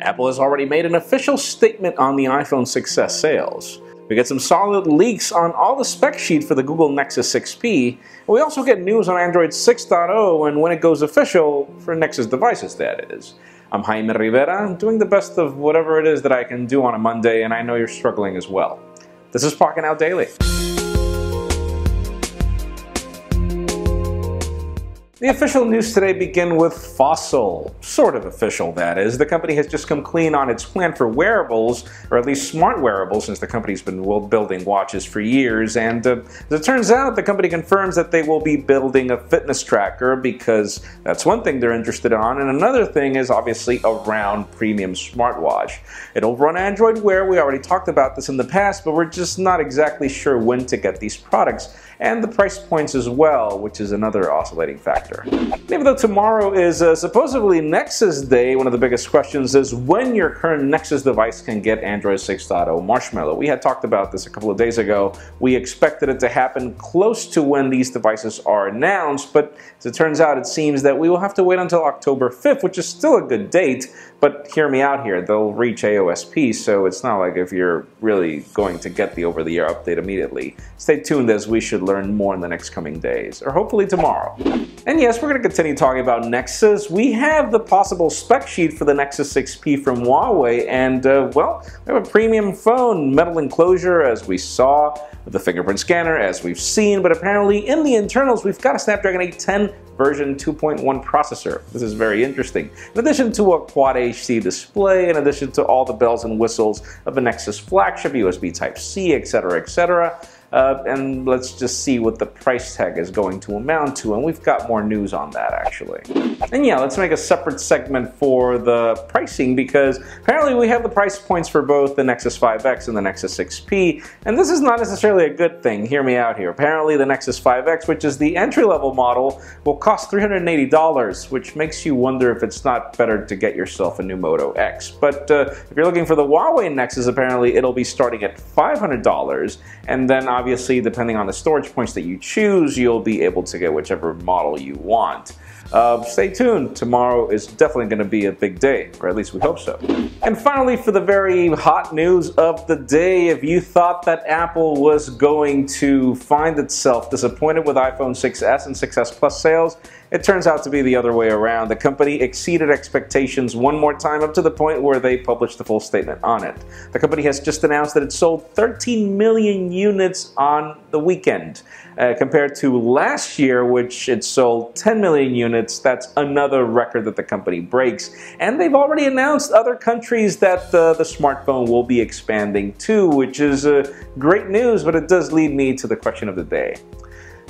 Apple has already made an official statement on the iPhone 6s sales. We get some solid leaks on all the spec sheet for the Google Nexus 6P, and we also get news on Android 6.0 and when it goes official for Nexus devices, that is. I'm Jaime Rivera, doing the best of whatever it is that I can do on a Monday, and I know you're struggling as well. This is Pocketnow Daily. The official news today begin with Fossil. Sort of official, that is. The company has just come clean on its plan for wearables, or at least smart wearables, since the company's been building watches for years. And as it turns out, the company confirms that they will be building a fitness tracker, because that's one thing they're interested in. And another thing is obviously around premium smartwatch. It'll run Android Wear. We already talked about this in the past, but we're just not exactly sure when to get these products. And the price points as well, which is another oscillating factor. Even though tomorrow is supposedly Nexus Day, one of the biggest questions is when your current Nexus device can get Android 6.0 Marshmallow. We had talked about this a couple of days ago. We expected it to happen close to when these devices are announced, but as it turns out, it seems that we will have to wait until October 5th, which is still a good date. But hear me out here, they'll reach AOSP, so it's not like if you're really going to get the over-the-air update immediately. Stay tuned as we should learn more in the next coming days, or hopefully tomorrow. And yes, we're going to continue talking about Nexus. We have the possible spec sheet for the Nexus 6P from Huawei, and well, we have a premium phone, metal enclosure as we saw, with the fingerprint scanner as we've seen, but apparently in the internals we've got a Snapdragon 810 version 2.1 processor. This is very interesting. In addition to a Quad HD display, in addition to all the bells and whistles of a Nexus flagship, USB Type-C, etc., etc. And let's just see what the price tag is going to amount to, and we've got more news on that actually. And yeah, let's make a separate segment for the pricing, because apparently we have the price points for both the Nexus 5X and the Nexus 6P, and this is not necessarily a good thing. Hear me out here. Apparently the Nexus 5X, which is the entry-level model, will cost $380, which makes you wonder if it's not better to get yourself a new Moto X. But if you're looking for the Huawei Nexus, apparently it'll be starting at $500, and then obviously, depending on the storage points that you choose, you'll be able to get whichever model you want. Stay tuned. Tomorrow is definitely going to be a big day, or at least we hope so. And finally, for the very hot news of the day, if you thought that Apple was going to find itself disappointed with iPhone 6s and 6s Plus sales, it turns out to be the other way around. The company exceeded expectations one more time, up to the point where they published the full statement on it. The company has just announced that it sold 13 million units on the weekend, compared to last year, which it sold 10 million units. That's another record that the company breaks. And they've already announced other countries that the smartphone will be expanding to, which is great news, but it does lead me to the question of the day.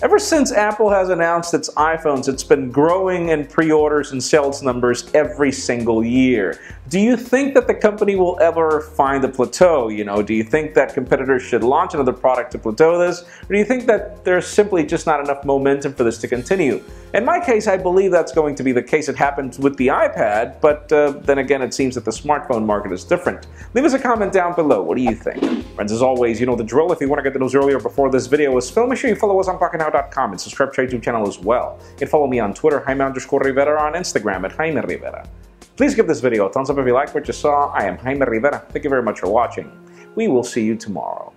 Ever since Apple has announced its iPhones, it's been growing in pre-orders and sales numbers every single year. Do you think that the company will ever find a plateau? You know, do you think that competitors should launch another product to plateau this? Or do you think that there's simply just not enough momentum for this to continue? In my case, I believe that's going to be the case. It happened with the iPad, but then again, it seems that the smartphone market is different. Leave us a comment down below. What do you think? Friends, as always, you know the drill. If you want to get the news earlier before this video is filmed, make sure you follow us on Pocketnow.com and subscribe to our YouTube channel as well. You can follow me on Twitter, Jaime_Rivera, on Instagram at Jaime Rivera. Please give this video a thumbs up if you liked what you saw. I am Jaime Rivera. Thank you very much for watching. We will see you tomorrow.